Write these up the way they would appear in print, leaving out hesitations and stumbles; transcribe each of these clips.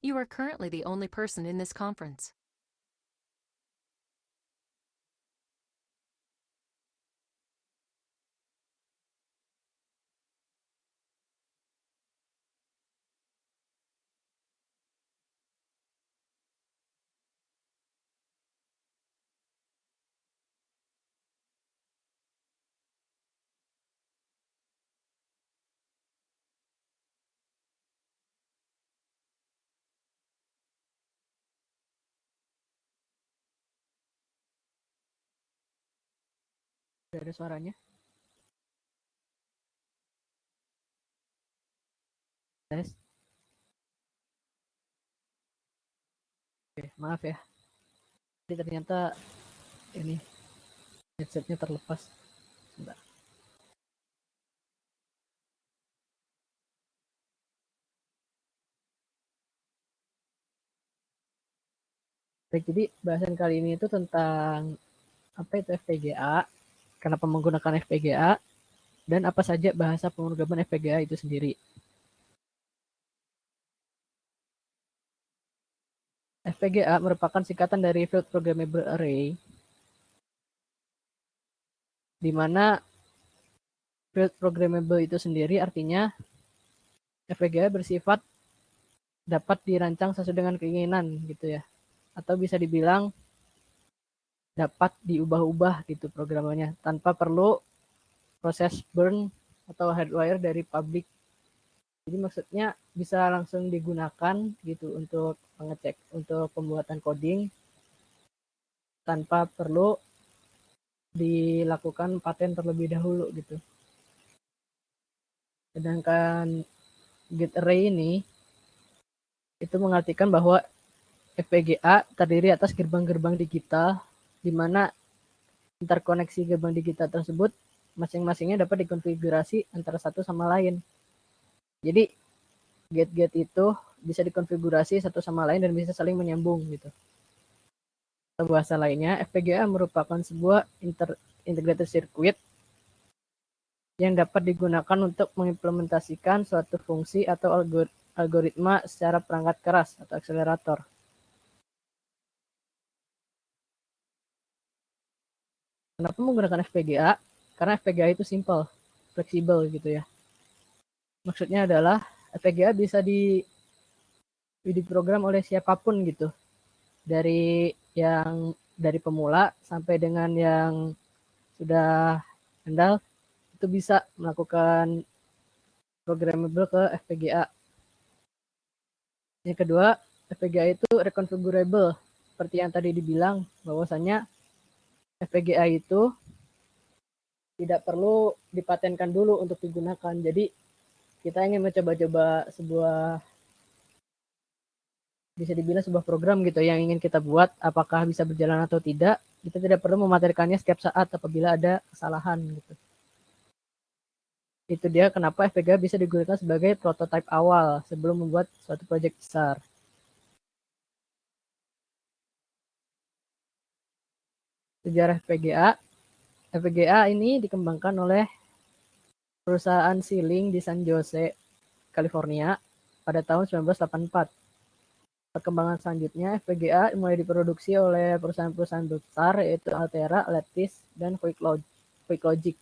You are currently the only person in this conference. Ada suaranya? Tes. Oke, maaf ya. Jadi ternyata ini headsetnya terlepas. Sebentar. Baik, jadi bahasan kali ini itu tentang apa itu FPGA, kenapa menggunakan FPGA, dan apa saja bahasa pemrograman FPGA itu sendiri. FPGA merupakan singkatan dari Field Programmable Array, di mana Field Programmable itu sendiri artinya FPGA bersifat dapat dirancang sesuai dengan keinginan gitu ya, atau bisa dibilang dapat diubah-ubah gitu programnya tanpa perlu proses burn atau hardwire dari pabrik. Jadi maksudnya bisa langsung digunakan gitu untuk pengecek, untuk pembuatan coding tanpa perlu dilakukan paten terlebih dahulu gitu. Sedangkan gate array ini itu mengartikan bahwa FPGA terdiri atas gerbang-gerbang digital di mana interkoneksi gerbang digital tersebut masing-masingnya dapat dikonfigurasi antara satu sama lain. Jadi gate-gate itu bisa dikonfigurasi satu sama lain dan bisa saling menyambung gitu. Atau bahasa lainnya, FPGA merupakan sebuah integrated circuit yang dapat digunakan untuk mengimplementasikan suatu fungsi atau algoritma secara perangkat keras atau akselerator. Kenapa menggunakan FPGA? Karena FPGA itu simple, fleksibel gitu ya. Maksudnya adalah FPGA bisa diprogram oleh siapapun gitu. Dari pemula sampai dengan yang sudah handal itu bisa melakukan programmable ke FPGA. Yang kedua, FPGA itu reconfigurable. Seperti yang tadi dibilang, bahwasannya FPGA itu tidak perlu dipatenkan dulu untuk digunakan. Jadi kita ingin mencoba-coba bisa dibilang sebuah program gitu yang ingin kita buat, apakah bisa berjalan atau tidak, kita tidak perlu mematenkannya setiap saat apabila ada kesalahan gitu. Itu dia kenapa FPGA bisa digunakan sebagai prototipe awal sebelum membuat suatu proyek besar. Sejarah FPGA ini dikembangkan oleh perusahaan Xilinx di San Jose, California pada tahun 1984. Perkembangan selanjutnya, FPGA mulai diproduksi oleh perusahaan-perusahaan besar yaitu Altera, Lattice, dan QuickLogic.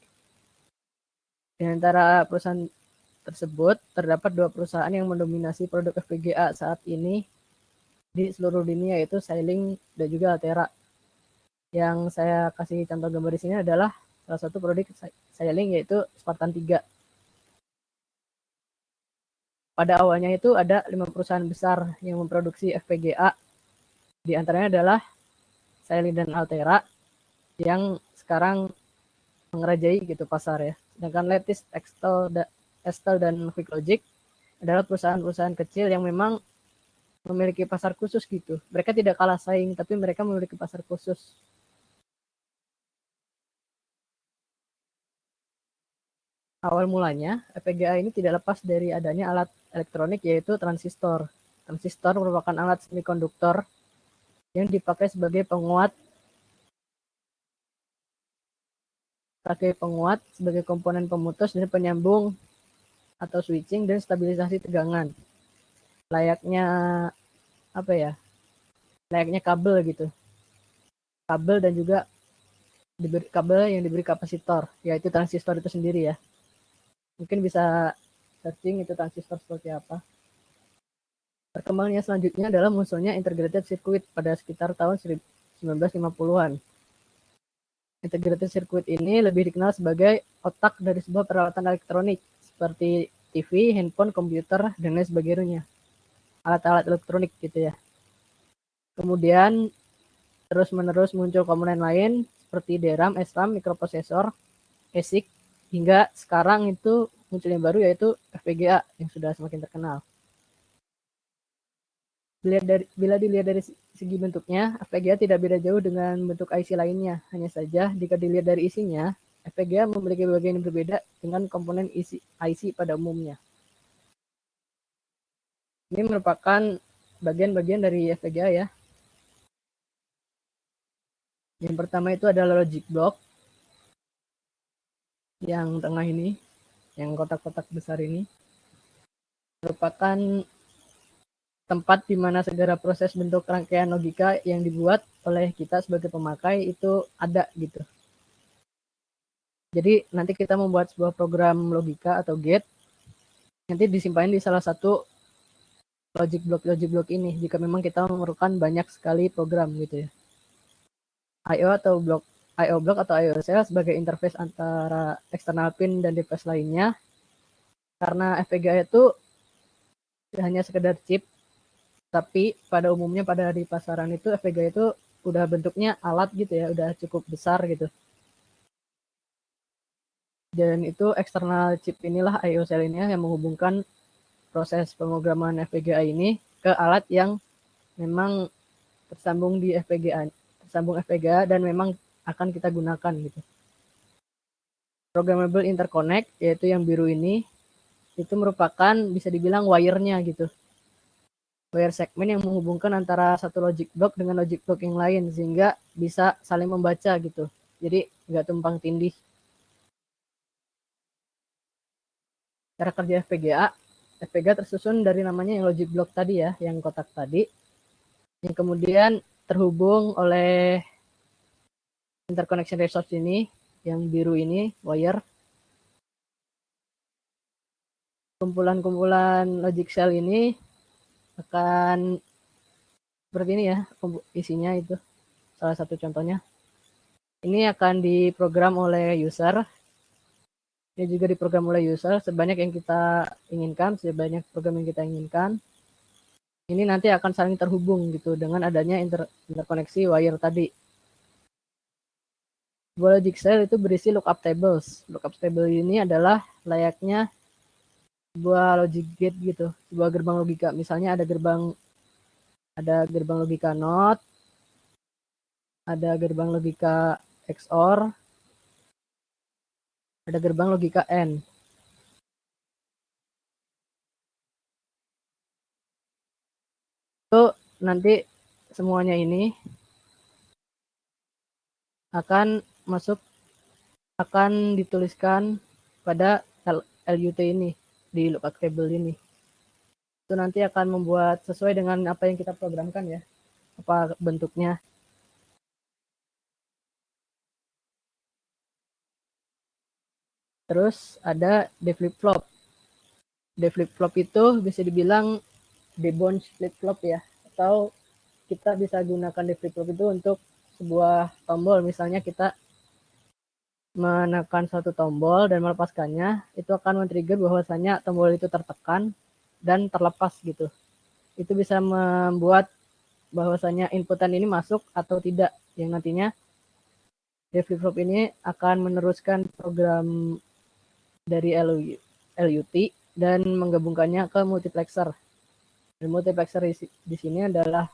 Di antara perusahaan tersebut, terdapat dua perusahaan yang mendominasi produk FPGA saat ini di seluruh dunia, yaitu Xilinx dan juga Altera. Yang saya kasih contoh gambar di sini adalah salah satu produk Xilinx yaitu Spartan 3. Pada awalnya itu ada 5 perusahaan besar yang memproduksi FPGA. Di antaranya adalah Xilinx dan Altera yang sekarang mengerajai gitu pasar ya. Sedangkan Lattice, Estel dan QuickLogic adalah perusahaan-perusahaan kecil yang memang memiliki pasar khusus gitu. Mereka tidak kalah saing, tapi mereka memiliki pasar khusus. Awal mulanya, FPGA ini tidak lepas dari adanya alat elektronik yaitu transistor. Transistor merupakan alat semikonduktor yang dipakai sebagai penguat, sebagai komponen pemutus dan penyambung atau switching dan stabilisasi tegangan. Layaknya apa ya, layaknya kabel gitu. Kabel dan juga kabel yang diberi kapasitor, yaitu transistor itu sendiri ya. Mungkin bisa searching itu transistor seperti apa. Perkembangannya selanjutnya adalah munculnya integrated circuit pada sekitar tahun 1950-an. Integrated circuit ini lebih dikenal sebagai otak dari sebuah peralatan elektronik seperti TV, handphone, komputer, dan lain sebagainya. Alat-alat elektronik gitu ya. Kemudian terus-menerus muncul komponen lain seperti DRAM, SRAM, mikroprosesor, ASIC, hingga sekarang itu muncul yang baru yaitu FPGA yang sudah semakin terkenal. Bila dilihat dari segi bentuknya, FPGA tidak beda jauh dengan bentuk IC lainnya. Hanya saja, jika dilihat dari isinya, FPGA memiliki bagian yang berbeda dengan komponen IC pada umumnya. Ini merupakan bagian-bagian dari FPGA ya. Yang pertama itu adalah logic block. Yang tengah ini, yang kotak-kotak besar ini, merupakan tempat di mana segala proses bentuk rangkaian logika yang dibuat oleh kita sebagai pemakai itu ada gitu. Jadi nanti kita membuat sebuah program logika atau gate, nanti disimpan di salah satu logic block ini jika memang kita memerlukan banyak sekali program gitu ya. I/O block atau I/O cell sebagai interface antara eksternal pin dan device lainnya. Karena FPGA itu hanya sekedar chip, tapi pada umumnya di pasaran itu FPGA itu udah bentuknya alat gitu ya, udah cukup besar gitu. Dan itu eksternal chip inilah I/O cell ini yang menghubungkan proses pemrograman FPGA ini ke alat yang memang tersambung FPGA dan memang akan kita gunakan gitu. Programmable interconnect yaitu yang biru ini itu merupakan bisa dibilang wire-nya gitu. Wire segmen yang menghubungkan antara satu logic block dengan logic block yang lain sehingga bisa saling membaca gitu. Jadi nggak tumpang tindih. Cara kerja FPGA tersusun dari namanya yang logic block tadi ya, yang kotak tadi, yang kemudian terhubung oleh interconnection resource ini, yang biru ini, wire. Kumpulan-kumpulan logic cell ini akan seperti ini ya, isinya itu. Salah satu contohnya. Ini akan diprogram oleh user. Ini juga diprogram oleh user sebanyak yang kita inginkan, sebanyak program yang kita inginkan. Ini nanti akan saling terhubung gitu dengan adanya interkoneksi wire tadi. Sebuah logic cell itu berisi lookup tables. Lookup table ini adalah layaknya sebuah logic gate gitu, sebuah gerbang logika. Misalnya ada gerbang logika NOT, ada gerbang logika XOR, ada gerbang logika AND. Itu nanti semuanya ini akan dituliskan pada LUT ini, di lookup table ini. Itu nanti akan membuat sesuai dengan apa yang kita programkan ya, apa bentuknya. Terus ada D flip-flop. D flip-flop itu bisa dibilang debounce flip-flop ya, atau kita bisa gunakan D flip-flop itu untuk sebuah tombol. Misalnya kita menekan suatu tombol dan melepaskannya, itu akan men-trigger bahwasanya tombol itu tertekan dan terlepas gitu. Itu bisa membuat bahwasanya inputan ini masuk atau tidak, yang nantinya D flip-flop ini akan meneruskan program dari LUT dan menggabungkannya ke multiplexer. Dan multiplexer di sini adalah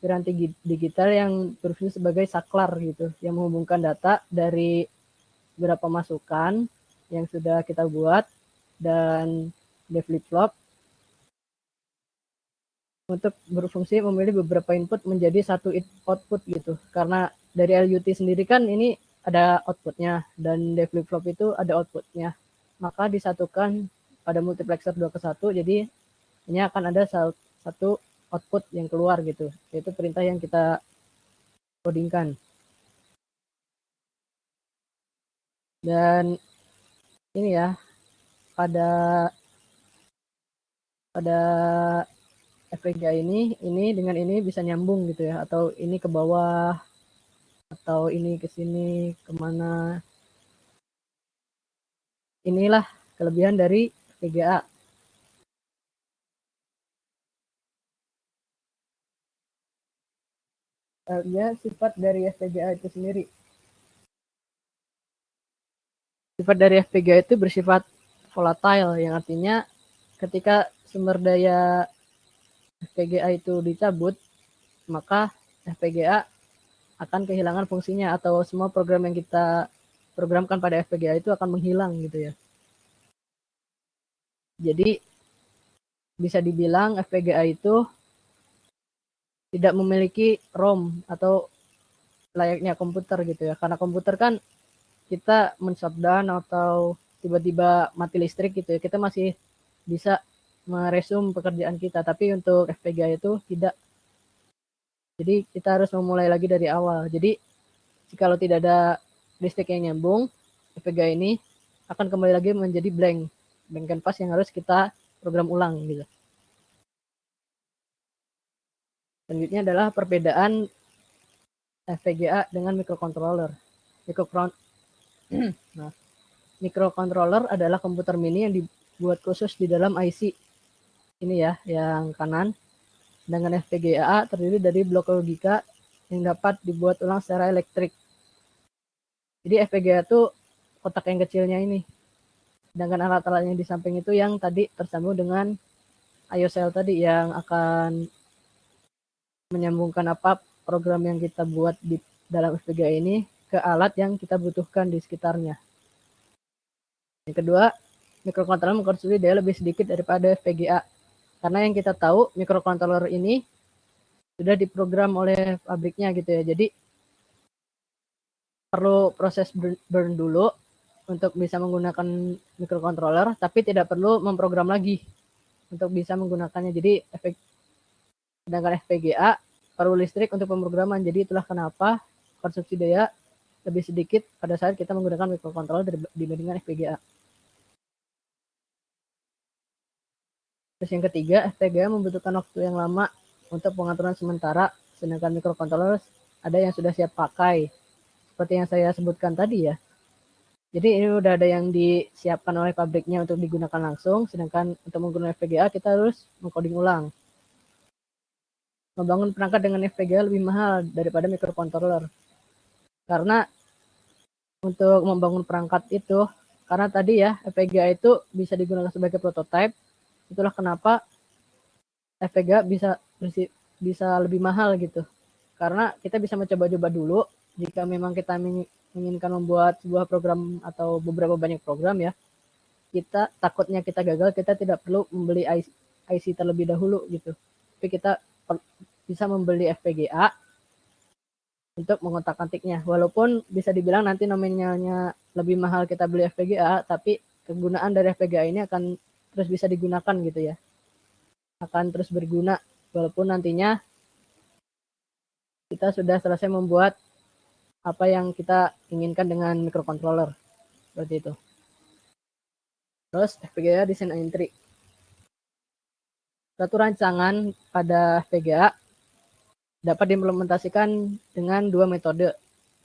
piranti digital yang berfungsi sebagai saklar gitu, yang menghubungkan data dari beberapa masukan yang sudah kita buat dan D flip-flop untuk berfungsi memilih beberapa input menjadi satu output gitu. Karena dari LUT sendiri kan ini ada outputnya dan D flip-flop itu ada outputnya. Maka disatukan pada multiplexer 2 ke 1, jadi ini akan ada satu output yang keluar gitu, yaitu perintah yang kita codingkan. Dan ini ya, pada FPGA ini dengan ini bisa nyambung gitu ya, atau ini ke bawah, atau ini ke sini, kemana. Inilah kelebihan dari FPGA. Ya, sifat dari FPGA itu sendiri. Sifat dari FPGA itu bersifat volatile, yang artinya ketika sumber daya FPGA itu dicabut, maka FPGA akan kehilangan fungsinya, atau semua program yang kita programkan pada FPGA itu akan menghilang gitu ya. Jadi bisa dibilang FPGA itu tidak memiliki ROM atau layaknya komputer gitu ya. Karena komputer kan kita men-shutdown atau tiba-tiba mati listrik gitu ya, kita masih bisa meresume pekerjaan kita. Tapi untuk FPGA itu tidak. Jadi kita harus memulai lagi dari awal. Jadi jikalau tidak ada listrik yang nyambung, FPGA ini akan kembali lagi menjadi blank canvas yang harus kita program ulang gitu. Selanjutnya adalah perbedaan FPGA dengan microcontroller. Nah, microcontroller adalah komputer mini yang dibuat khusus di dalam IC. Ini ya, yang kanan. Dengan FPGA terdiri dari blok logika yang dapat dibuat ulang secara elektrik. Jadi FPGA itu kotak yang kecilnya ini. Sedangkan alat-alat yang di samping itu yang tadi tersambung dengan IO cell tadi, yang akan menyambungkan apa program yang kita buat di dalam FPGA ini ke alat yang kita butuhkan di sekitarnya. Yang kedua, microcontroller mengkonsumsi daya lebih sedikit daripada FPGA. Karena yang kita tahu, microcontroller ini sudah diprogram oleh pabriknya gitu ya. Jadi perlu proses burn dulu untuk bisa menggunakan microcontroller, tapi tidak perlu memprogram lagi untuk bisa menggunakannya. Jadi sedangkan FPGA perlu listrik untuk pemrograman. Jadi itulah kenapa konsumsi daya lebih sedikit pada saat kita menggunakan microcontroller dibandingkan FPGA. Terus yang ketiga, FPGA membutuhkan waktu yang lama untuk pengaturan sementara, sedangkan microcontroller ada yang sudah siap pakai. Seperti yang saya sebutkan tadi ya. Jadi ini udah ada yang disiapkan oleh pabriknya untuk digunakan langsung, sedangkan untuk menggunakan FPGA kita harus mengcoding ulang. Membangun perangkat dengan FPGA lebih mahal daripada microcontroller. Karena untuk membangun perangkat itu, karena tadi ya FPGA itu bisa digunakan sebagai prototype, itulah kenapa FPGA bisa lebih mahal gitu. Karena kita bisa mencoba-coba dulu, jika memang kita menginginkan membuat sebuah program atau beberapa banyak program ya, kita takutnya kita gagal, kita tidak perlu membeli IC terlebih dahulu gitu. Tapi kita bisa membeli FPGA untuk mengotak-atiknya. Walaupun bisa dibilang nanti nominalnya lebih mahal kita beli FPGA, tapi kegunaan dari FPGA ini akan terus bisa digunakan gitu ya. Akan terus berguna walaupun nantinya kita sudah selesai membuat apa yang kita inginkan dengan microcontroller. Seperti itu. Terus FPGA design entry. Suatu rancangan pada FPGA dapat diimplementasikan dengan dua metode,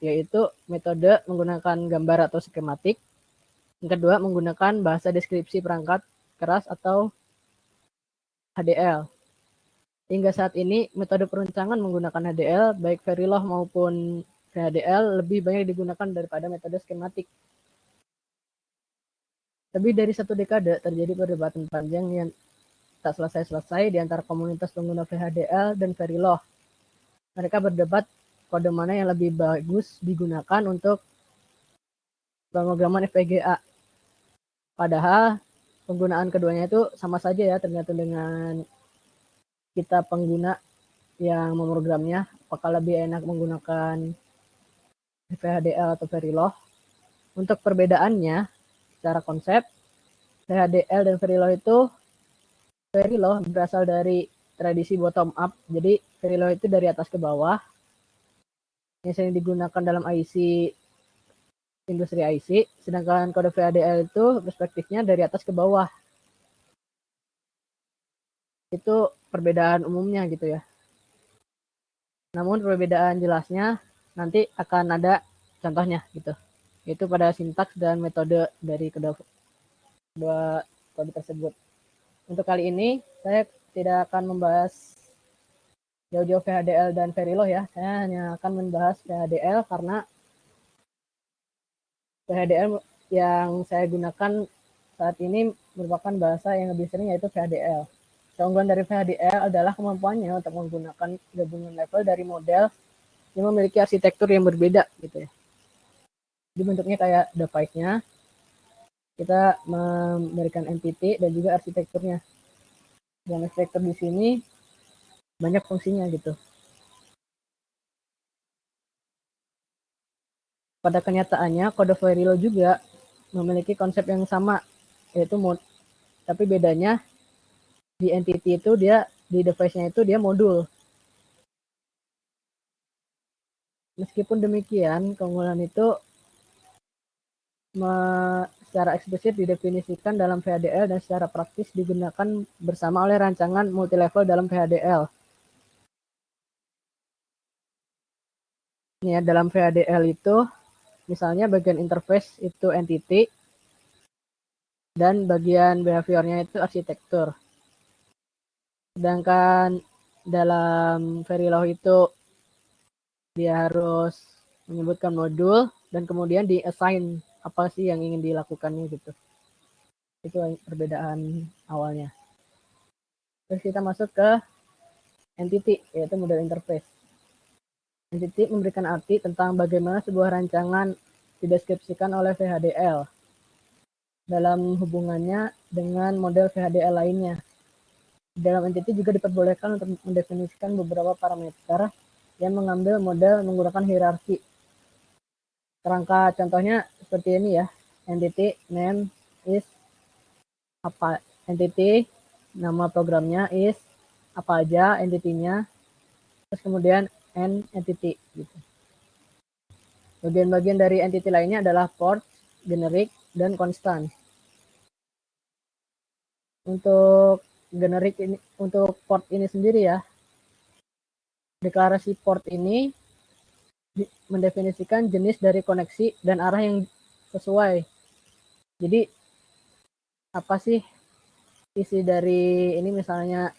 yaitu metode menggunakan gambar atau skematik. Yang kedua, menggunakan bahasa deskripsi perangkat keras atau HDL. Hingga saat ini, metode perancangan menggunakan HDL, baik Verilog maupun VHDL, lebih banyak digunakan daripada metode skematik. Lebih dari 1 dekade terjadi perdebatan panjang yang tak selesai-selesai di antara komunitas pengguna VHDL dan Verilog. Mereka berdebat kode mana yang lebih bagus digunakan untuk pemrograman FPGA. Padahal penggunaan keduanya itu sama saja ya, tergantung dengan kita pengguna yang memprogramnya, apakah lebih enak menggunakan VHDL atau Verilog. Untuk perbedaannya secara konsep, VHDL dan Verilog itu, Verilog berasal dari tradisi bottom up. Jadi Verilog itu dari atas ke bawah. Yang sering digunakan dalam IC industri IC, sedangkan kode VHDL itu perspektifnya dari atas ke bawah. Itu perbedaan umumnya gitu ya. Namun perbedaan jelasnya nanti akan ada contohnya gitu. Yaitu pada sintaks dan metode dari kedua kode tersebut. Untuk kali ini saya tidak akan membahas jauh-jauh VHDL dan Verilog ya. Saya hanya akan membahas VHDL karena VHDL yang saya gunakan saat ini merupakan bahasa yang lebih sering yaitu VHDL. Keunggulan dari VHDL adalah kemampuannya untuk menggunakan gabungan level dari model yang memiliki arsitektur yang berbeda gitu ya. Jadi bentuknya kayak device-nya, kita memberikan entity dan juga arsitekturnya. Dan arsitektur di sini banyak fungsinya gitu. Pada kenyataannya, kode Verilog juga memiliki konsep yang sama, yaitu mode. Tapi bedanya di entity itu dia, di device-nya itu dia modul. Meskipun demikian, keunggulan itu secara eksplisit didefinisikan dalam VHDL dan secara praktis digunakan bersama oleh rancangan multilevel dalam VHDL. Ini ya, dalam VHDL itu misalnya bagian interface itu entity dan bagian behaviornya itu arsitektur. Sedangkan dalam Verilog itu dia harus menyebutkan modul dan kemudian di-assign apa sih yang ingin dilakukannya gitu. Itu perbedaan awalnya. Terus kita masuk ke entity, yaitu model interface. Entity memberikan arti tentang bagaimana sebuah rancangan dideskripsikan oleh VHDL dalam hubungannya dengan model VHDL lainnya. Dalam entity juga diperbolehkan untuk mendefinisikan beberapa parameter yang mengambil model menggunakan hierarki. Kerangka contohnya seperti ini ya. Entity name is apa, entity nama programnya is apa aja entity-nya, terus kemudian n entity gitu. Bagian-bagian dari entity lainnya adalah port, generic, dan constant. Untuk generic ini, untuk port ini sendiri ya, deklarasi port ini mendefinisikan jenis dari koneksi dan arah yang sesuai. Jadi apa sih isi dari ini, misalnya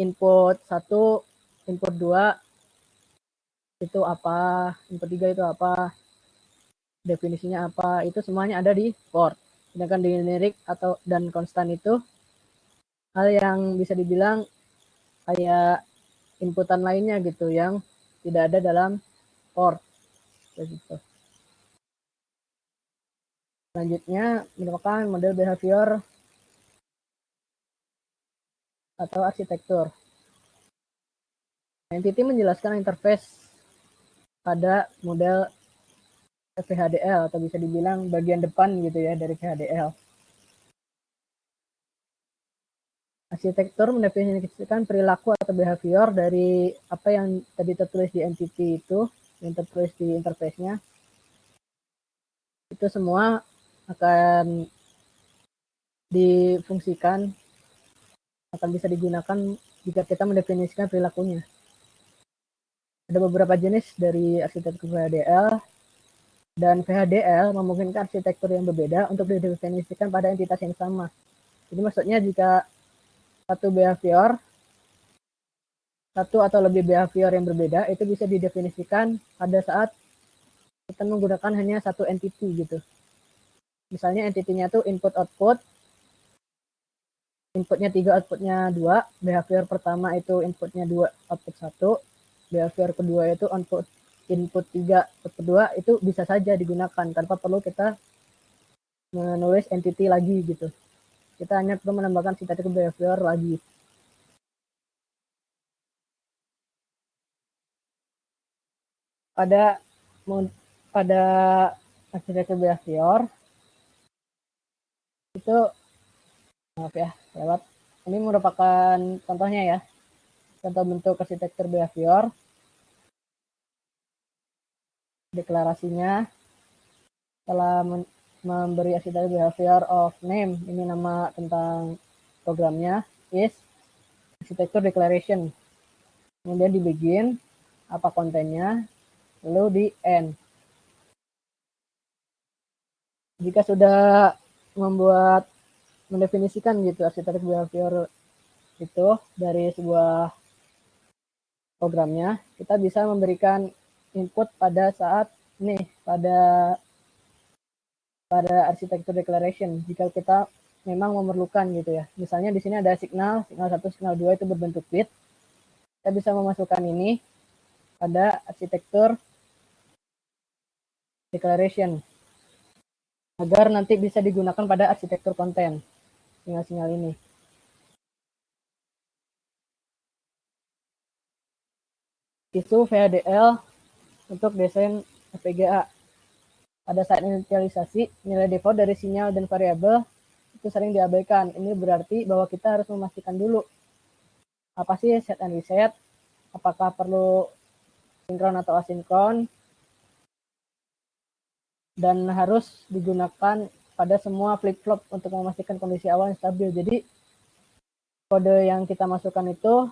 input 1, input 2 itu apa, input 3 itu apa, definisinya apa, itu semuanya ada di port. Sedangkan di generic atau dan konstan itu hal yang bisa dibilang kayak inputan lainnya gitu yang tidak ada dalam port gitu. Selanjutnya merupakan model behavior atau arsitektur. Entity menjelaskan interface pada model VHDL atau bisa dibilang bagian depan gitu ya dari VHDL. Arsitektur mendefinisikan perilaku atau behavior dari apa yang tadi tertulis di entity itu, yang tertulis di interface-nya. Itu semua akan difungsikan, akan bisa digunakan jika kita mendefinisikan perilakunya. Ada beberapa jenis dari arsitektur VHDL, dan VHDL memungkinkan arsitektur yang berbeda untuk didefinisikan pada entitas yang sama. Jadi maksudnya jika satu atau lebih behavior yang berbeda itu bisa didefinisikan pada saat kita menggunakan hanya satu entity gitu. Misalnya entity-nya tuh input output, inputnya 3, outputnya 2, behavior pertama itu inputnya 2, output 1, behavior kedua itu input 3, output 2, itu bisa saja digunakan tanpa perlu kita menulis entity lagi gitu. Kita hanya perlu menambahkan synthetic behavior lagi. Pada arsitektur behavior itu, maaf ya lewat, Ini merupakan contohnya ya, contoh bentuk arsitektur behavior. Deklarasinya telah memberi arsitektur behavior of name, ini nama tentang programnya, is arsitektur declaration. Kemudian di begin, apa kontennya, lalu di end. Jika sudah mendefinisikan gitu arsitektur behavior itu dari sebuah programnya, kita bisa memberikan input pada saat nih pada arsitektur declaration jika kita memang memerlukan gitu ya. Misalnya di sini ada signal 1, signal 2 itu berbentuk bit. Kita bisa memasukkan ini pada arsitektur declaration agar nanti bisa digunakan pada arsitektur konten sinyal-sinyal ini. Itu VHDL untuk desain FPGA. Pada saat inisialisasi, nilai default dari sinyal dan variabel itu sering diabaikan. Ini berarti bahwa kita harus memastikan dulu apa sih set and reset, apakah perlu sinkron atau asinkron, dan harus digunakan pada semua flip-flop untuk memastikan kondisi awal yang stabil. Jadi kode yang kita masukkan itu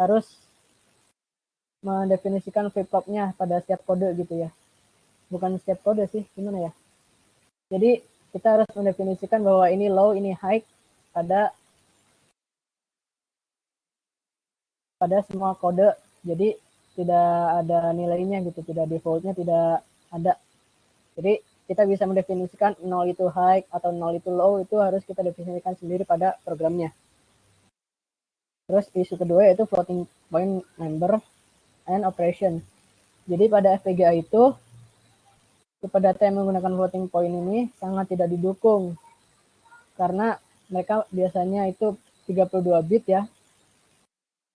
harus mendefinisikan flip-flopnya pada setiap kode gitu ya. Bukan setiap kode sih, gimana ya. Jadi kita harus mendefinisikan bahwa ini low, ini high pada semua kode. Jadi tidak ada nilainya gitu, tidak defaultnya tidak ada. Jadi kita bisa mendefinisikan 0 itu high atau 0 itu low, itu harus kita definisikan sendiri pada programnya. Terus isu kedua yaitu floating point number and operation. Jadi pada FPGA itu tipe data yang menggunakan floating point ini sangat tidak didukung karena mereka biasanya itu 32 bit ya,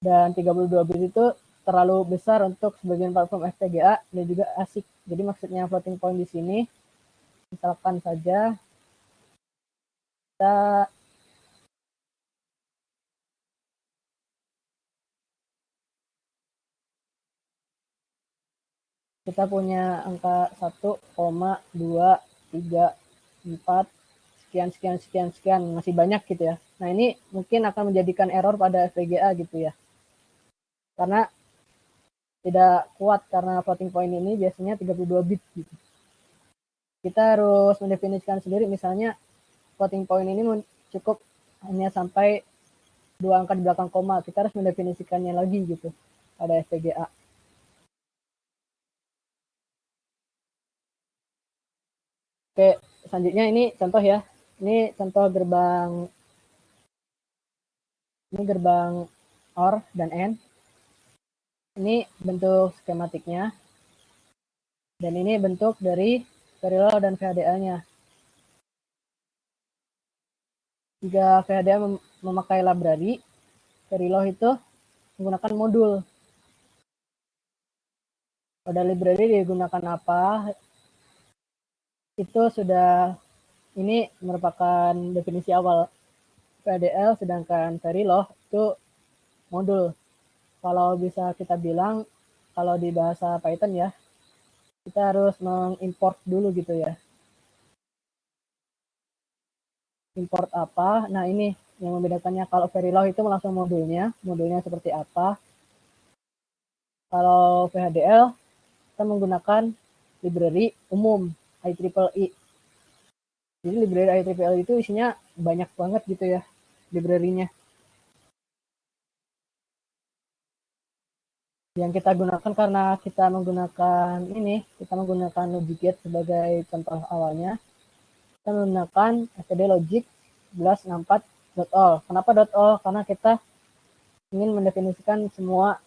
dan 32 bit itu terlalu besar untuk sebagian platform FPGA dan juga ASIC. Jadi maksudnya floating point di sini, misalkan saja kita punya angka 1, 2, 3, 4, sekian, masih banyak gitu ya. Nah ini mungkin akan menjadikan error pada FPGA gitu ya. Karena tidak kuat karena floating point ini biasanya 32 bit gitu. Kita harus mendefinisikan sendiri, misalnya floating point ini cukup hanya sampai 2 angka di belakang koma. Kita harus mendefinisikannya lagi gitu pada FPGA. Oke, selanjutnya ini contoh ya. Ini contoh gerbang OR dan AND. Ini bentuk skematiknya. Dan ini bentuk dari Verilog dan VHDL-nya. Jika VHDL memakai library, Verilog itu menggunakan modul. Pada library digunakan apa? Itu sudah, ini merupakan definisi awal VHDL, sedangkan Verilog itu modul. Kalau bisa kita bilang, kalau di bahasa Python ya, kita harus mengimport dulu gitu ya. Import apa? Nah ini yang membedakannya. Kalau Verilog itu langsung modulnya seperti apa. Kalau VHDL kita menggunakan library umum IEEE. Jadi library IEEE itu isinya banyak banget gitu ya library-nya. Yang kita gunakan karena kita menggunakan logic gate sebagai contoh awalnya. Kita menggunakan std logic 1164.all. Kenapa .all? Karena kita ingin mendefinisikan semua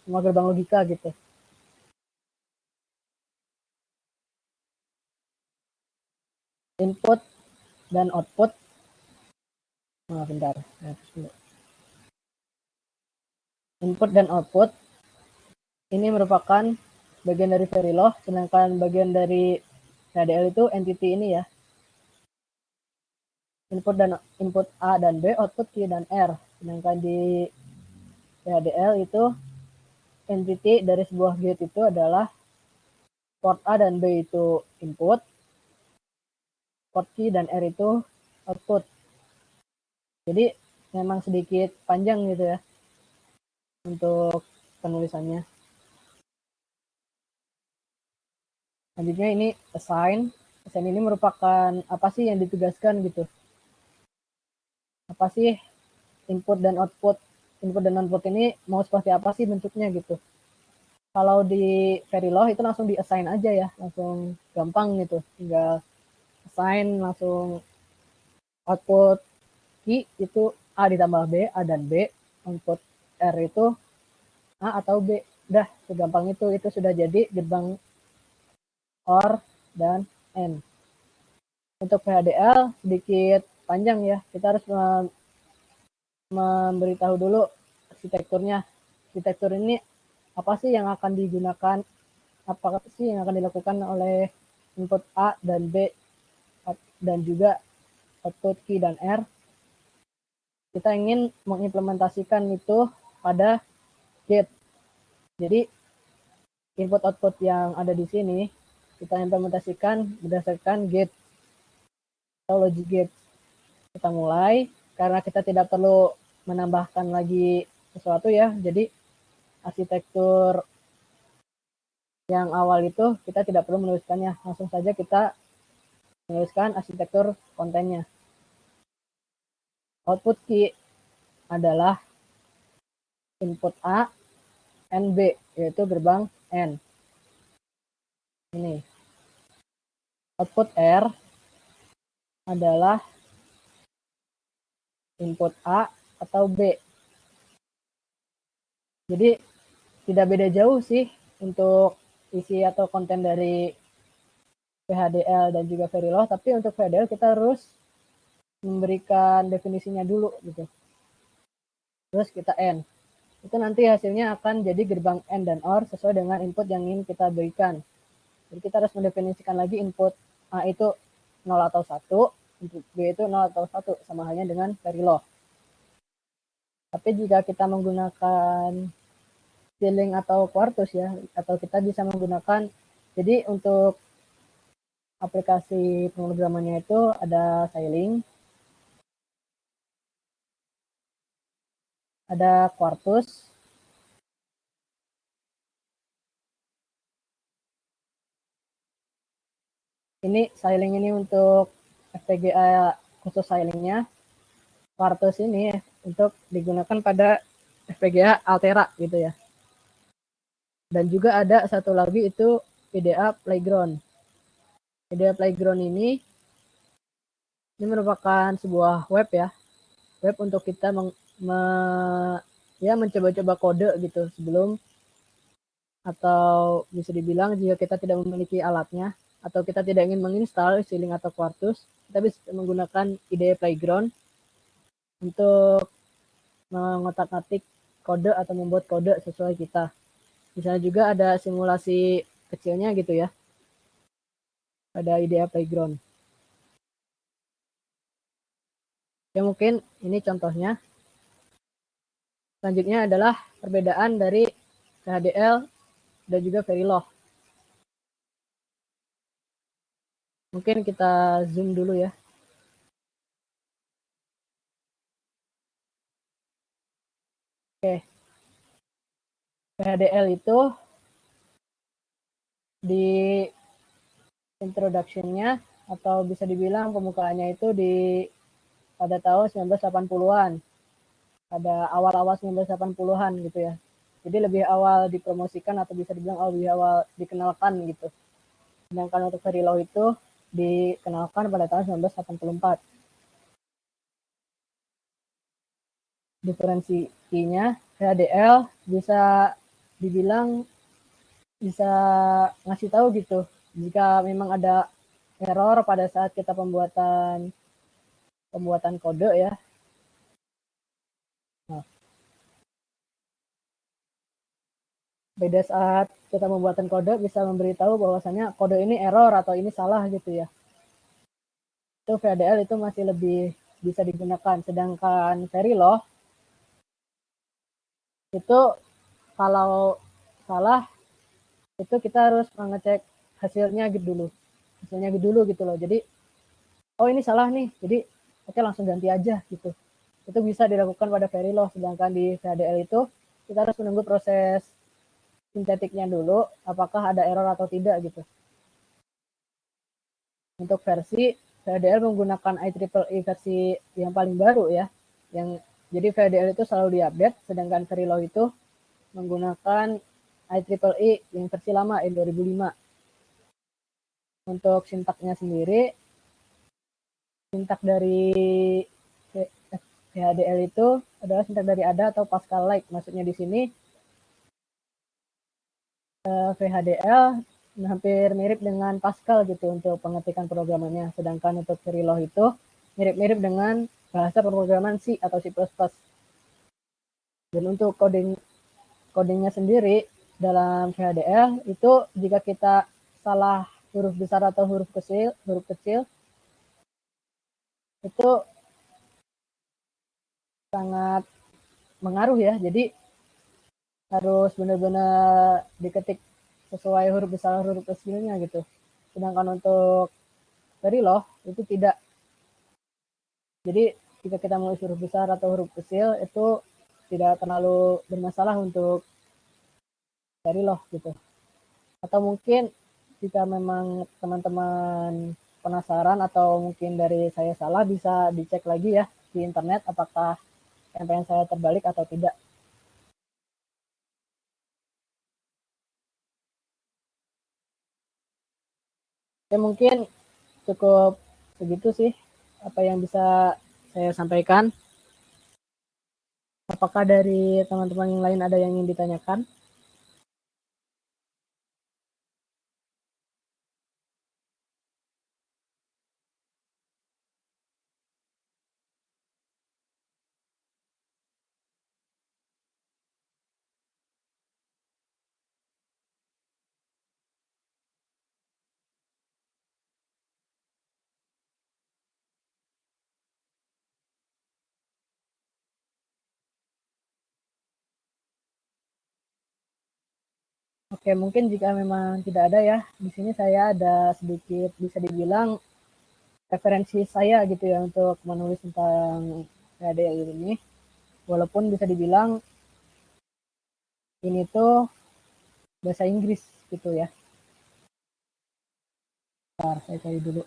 gerbang logika gitu. Input dan output. Bentar. Input dan output ini merupakan bagian dari Verilog, sedangkan bagian dari HDL itu entity ini ya. input A dan B, output Q dan R. Sedangkan di PHDL itu entity dari sebuah gate itu adalah port A dan B itu input, port Q dan R itu output. Jadi memang sedikit panjang gitu ya untuk penulisannya. Selanjutnya ini assign. Assign ini merupakan apa sih yang ditugaskan gitu. Apa sih input dan output. Input dan output ini mau seperti apa sih bentuknya gitu. Kalau di Verilog itu langsung di assign aja ya. Langsung gampang gitu. Tinggal assign langsung output key itu A ditambah B, A dan B. Output R itu A atau B. Udah segampang itu sudah jadi gerbang OR dan AND. Untuk PHDL sedikit panjang ya. Kita harus memberitahu dulu arsitekturnya. Arsitektur ini apa sih yang akan digunakan, apa sih yang akan dilakukan oleh input A dan B dan juga output Q dan R. Kita ingin mengimplementasikan itu pada gate. Jadi input output yang ada di sini kita implementasikan berdasarkan gate atau logic gate. Kita mulai karena kita tidak perlu menambahkan lagi sesuatu ya. Jadi arsitektur yang awal itu kita tidak perlu menuliskannya. Langsung saja kita menuliskan arsitektur kontennya. Output key adalah input A, and B, yaitu gerbang N. Ini. Output R adalah input A atau B. Jadi tidak beda jauh sih untuk isi atau konten dari PHDL dan juga Verilog, tapi untuk PHDL kita harus memberikan definisinya dulu gitu. Terus kita N. Itu nanti hasilnya akan jadi gerbang AND dan OR sesuai dengan input yang ingin kita berikan. Jadi kita harus mendefinisikan lagi input A itu 0 atau 1, input B itu 0 atau 1, sama halnya dengan Verilog. Tapi jika kita menggunakan Ceiling atau Quartus ya, atau kita bisa menggunakan, jadi untuk aplikasi pemrogramannya itu ada Ceiling, ada Quartus, ini Ceiling ini untuk FPGA khusus Ceilingnya, Quartus ini untuk digunakan pada FPGA Altera gitu ya. Dan juga ada satu lagi itu IDEA Playground. IDEA Playground ini merupakan sebuah web ya, web untuk kita mencoba-coba kode gitu sebelum, atau bisa dibilang jika kita tidak memiliki alatnya atau kita tidak ingin menginstal Ceiling atau Quartus, kita bisa menggunakan IDE Playground untuk mengotak-atik kode atau membuat kode sesuai kita. Misalnya juga ada simulasi kecilnya gitu ya pada IDEA Playground. Ya mungkin ini contohnya. Selanjutnya adalah perbedaan dari PHDL dan juga Verilog. Mungkin kita zoom dulu ya. Oke. PHDL itu di introduction-nya atau bisa dibilang pembukaannya itu pada tahun 1980-an. Pada awal-awal 1980-an gitu ya. Jadi lebih awal dipromosikan atau bisa dibilang lebih awal dikenalkan gitu. Sedangkan untuk Verilog itu dikenalkan pada tahun 1984. Diferensinya PHDL bisa dibilang bisa ngasih tahu gitu jika memang ada error pada saat kita pembuatan kode ya. Nah, beda saat kita membuatan kode bisa memberitahu bahwasanya kode ini error atau ini salah gitu ya. Itu VHDL itu masih lebih bisa digunakan. Sedangkan Verilog itu kalau salah itu kita harus mengecek hasilnya gitu dulu gitu loh. Jadi oh ini salah nih, jadi oke langsung ganti aja gitu. Itu bisa dilakukan pada Verilog, sedangkan di VHDL itu kita harus menunggu proses sintetiknya dulu, apakah ada error atau tidak gitu. Untuk versi VHDL menggunakan IEEE versi yang paling baru ya, jadi VHDL itu selalu diupdate, sedangkan Verilog itu menggunakan IEEE yang versi lama yang 2005. Untuk sintaknya sendiri, sintak dari VHDL itu adalah sintak dari ada atau Pascal-like. Maksudnya di sini VHDL hampir mirip dengan Pascal gitu untuk pengetikan programannya. Sedangkan untuk Verilog itu mirip-mirip dengan bahasa pemrograman C atau C++. Dan untuk codingnya sendiri dalam VHDL itu jika kita salah huruf besar atau huruf kecil itu sangat mengaruh ya. Jadi harus benar-benar diketik sesuai huruf besar huruf kecilnya gitu. Sedangkan untuk Verilog itu tidak. Jadi jika kita menulis huruf besar atau huruf kecil itu tidak terlalu bermasalah untuk Verilog gitu. Atau mungkin jika memang teman-teman penasaran atau mungkin dari saya salah, bisa dicek lagi ya di internet apakah yang saya terbalik atau tidak. Ya mungkin cukup segitu sih apa yang bisa saya sampaikan. Apakah dari teman-teman yang lain ada yang ingin ditanyakan? Oke, mungkin jika memang tidak ada ya, di sini saya ada sedikit bisa dibilang referensi saya gitu ya untuk menulis tentang PHDL ini. Walaupun bisa dibilang ini tuh bahasa Inggris gitu ya. Bentar, saya cari dulu.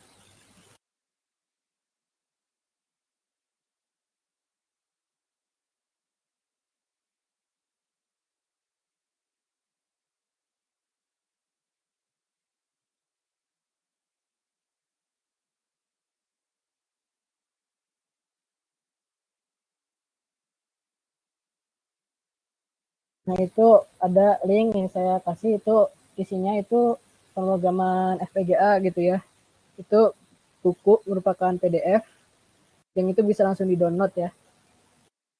Nah itu ada link yang saya kasih, itu isinya itu pemrograman FPGA gitu ya. Itu buku merupakan PDF yang itu bisa langsung di-download ya.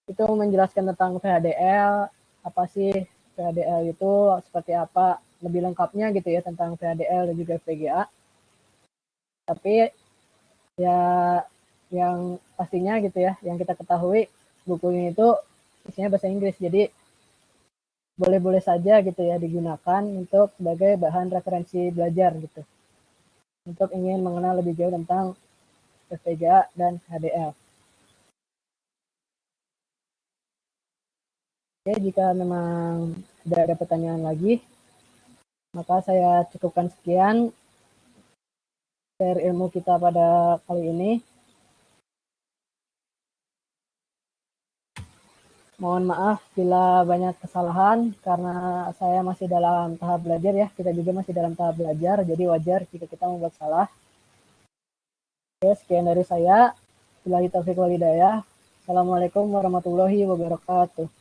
Itu menjelaskan tentang VHDL, apa sih VHDL itu, seperti apa, lebih lengkapnya gitu ya tentang VHDL dan juga FPGA. Tapi ya yang pastinya gitu ya, yang kita ketahui bukunya itu isinya bahasa Inggris, jadi boleh-boleh saja gitu ya digunakan untuk sebagai bahan referensi belajar gitu. Untuk ingin mengenal lebih jauh tentang FPGA dan HDL. Oke, jika memang tidak ada pertanyaan lagi, maka saya cukupkan sekian share ilmu kita pada kali ini. Mohon maaf bila banyak kesalahan karena saya masih dalam tahap belajar ya. Kita juga masih dalam tahap belajar, jadi wajar jika kita membuat salah. Oke, sekian dari saya. Billahi taufiq wal hidayah. Assalamualaikum warahmatullahi wabarakatuh.